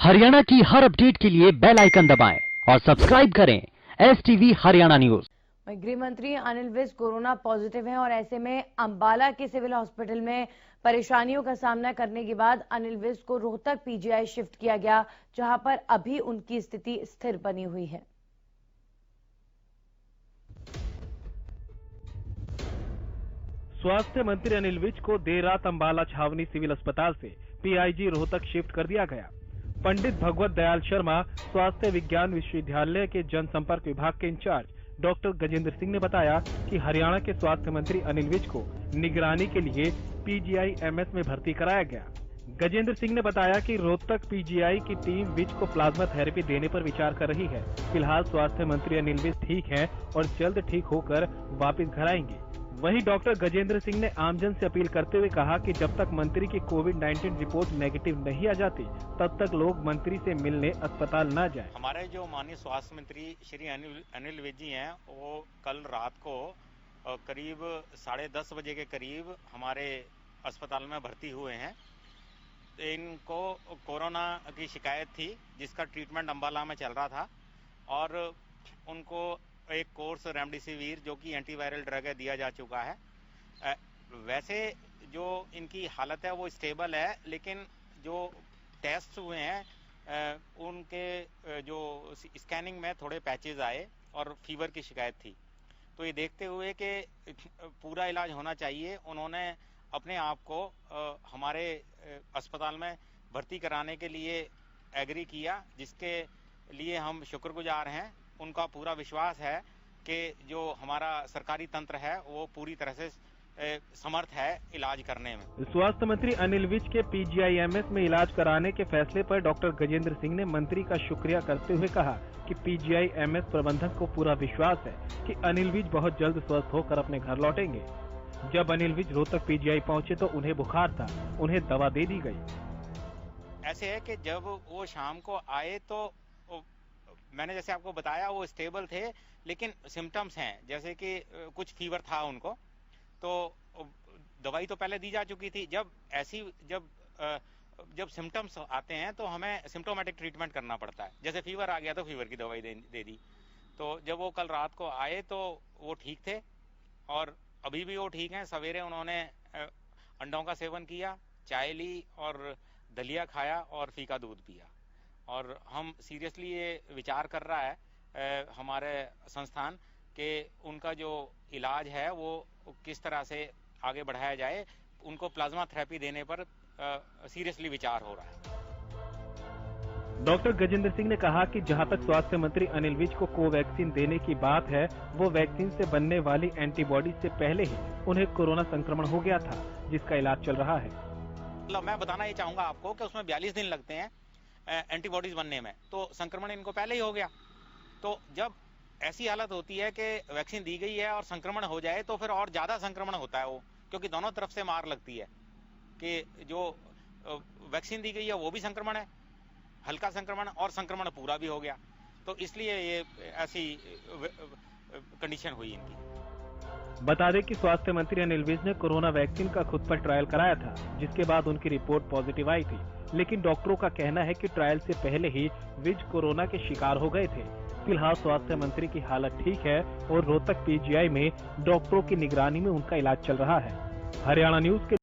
हरियाणा की हर अपडेट के लिए बेल आइकन दबाएं और सब्सक्राइब करें STV हरियाणा न्यूज। गृह मंत्री अनिल विज कोरोना पॉजिटिव हैं और ऐसे में अंबाला के सिविल हॉस्पिटल में परेशानियों का सामना करने के बाद अनिल विज को रोहतक PGI शिफ्ट किया गया, जहां पर अभी उनकी स्थिति स्थिर बनी हुई है। स्वास्थ्य मंत्री अनिल विज को देर रात अंबाला छावनी सिविल अस्पताल से PIG रोहतक शिफ्ट कर दिया गया। पंडित भगवत दयाल शर्मा स्वास्थ्य विज्ञान विश्वविद्यालय के जनसंपर्क विभाग के इंचार्ज डॉक्टर गजेंद्र सिंह ने बताया कि हरियाणा के स्वास्थ्य मंत्री अनिल विज को निगरानी के लिए PGI MS में भर्ती कराया गया। गजेंद्र सिंह ने बताया कि रोहतक PGI की टीम विज को प्लाज्मा थेरेपी देने पर विचार कर रही है। फिलहाल स्वास्थ्य मंत्री अनिल विज ठीक हैं और जल्द ठीक होकर वापस घर आएंगे। वहीं डॉक्टर गजेंद्र सिंह ने आमजन से अपील करते हुए कहा कि जब तक मंत्री की कोविड-19 रिपोर्ट नेगेटिव नहीं आ जाती, तब तक लोग मंत्री से मिलने अस्पताल न जाएं। हमारे जो माननीय स्वास्थ्य मंत्री श्री अनिल विज जी हैं, वो कल रात को करीब 10:30 बजे के करीब हमारे अस्पताल में भर्ती हुए हैं। इनको कोरोना की शिकायत थी, जिसका ट्रीटमेंट अंबाला में चल रहा था और उनको एक कोर्स रेमडेसिविर जो कि एंटीवायरल ड्रग है दिया जा चुका है। वैसे जो इनकी हालत है वो स्टेबल है, लेकिन जो टेस्ट हुए हैं उनके जो स्कैनिंग में थोड़े पैचेस आए और फीवर की शिकायत थी। तो ये देखते हुए कि पूरा इलाज होना चाहिए, उन्होंने अपने आप को हमारे अस्पताल में भर्ती कराने के लिए एग्री किया, जिसके लिए हम शुक्रगुजार हैं। उनका पूरा विश्वास है कि जो हमारा सरकारी तंत्र है वो पूरी तरह से समर्थ है इलाज करने में। स्वास्थ्य मंत्री अनिल विज के PGI MS में इलाज कराने के फैसले पर डॉक्टर गजेंद्र सिंह ने मंत्री का शुक्रिया करते हुए कहा कि PGI MS प्रबंधक को पूरा विश्वास है कि अनिल विज बहुत जल्द स्वस्थ होकर अपने घर लौटेंगे। जब अनिल विज रोहतक PGI पहुंचे तो उन्हें बुखार था, उन्हें दवा दे दी गई। ऐसे है कि जब वो शाम को आए तो मैंने जैसे आपको बताया वो स्टेबल थे, लेकिन सिम्टम्स हैं, जैसे कि कुछ फीवर था उनको, तो दवाई तो पहले दी जा चुकी थी। जब सिम्टम्स आते हैं तो हमें सिम्टोमेटिक ट्रीटमेंट करना पड़ता है। जैसे फीवर आ गया तो फीवर की दवाई दे दी। तो जब वो कल रात को आए तो वो ठीक थे और अभी भी वो ठीक हैं। सवेरे उन्होंने अंडों का सेवन किया, चाय ली और दलिया खाया और फीका दूध पिया। और हम सीरियसली ये विचार कर रहा है हमारे संस्थान के उनका जो इलाज है वो किस तरह से आगे बढ़ाया जाए। उनको प्लाज्मा थेरेपी देने पर सीरियसली विचार हो रहा है। डॉक्टर गजेंद्र सिंह ने कहा कि जहां तक स्वास्थ्य मंत्री अनिल विज को कोवैक्सीन देने की बात है, वो वैक्सीन से बनने वाली एंटीबॉडी से पहले ही उन्हें कोरोना संक्रमण हो गया था, जिसका इलाज चल रहा है। मैं बताना ये चाहूंगा आपको कि उसमें 42 दिन लगते हैं एंटीबॉडीज बनने में, तो संक्रमण इनको पहले ही हो गया। तो जब ऐसी हालत होती है कि वैक्सीन दी गई है और संक्रमण हो जाए तो फिर और ज्यादा संक्रमण होता है वो, क्योंकि दोनों तरफ से मार लगती है कि जो वैक्सीन दी गई है वो भी संक्रमण है, हल्का संक्रमण, और संक्रमण पूरा भी हो गया। तो इसलिए ये ऐसी कंडीशन हुई इनकी। बता दें कि स्वास्थ्य मंत्री अनिल विज ने कोरोना वैक्सीन का खुद पर ट्रायल कराया था, जिसके बाद उनकी रिपोर्ट पॉजिटिव आई थी, लेकिन डॉक्टरों का कहना है कि ट्रायल से पहले ही विज कोरोना के शिकार हो गए थे। फिलहाल स्वास्थ्य मंत्री की हालत ठीक है और रोहतक PGI में डॉक्टरों की निगरानी में उनका इलाज चल रहा है। हरियाणा न्यूज के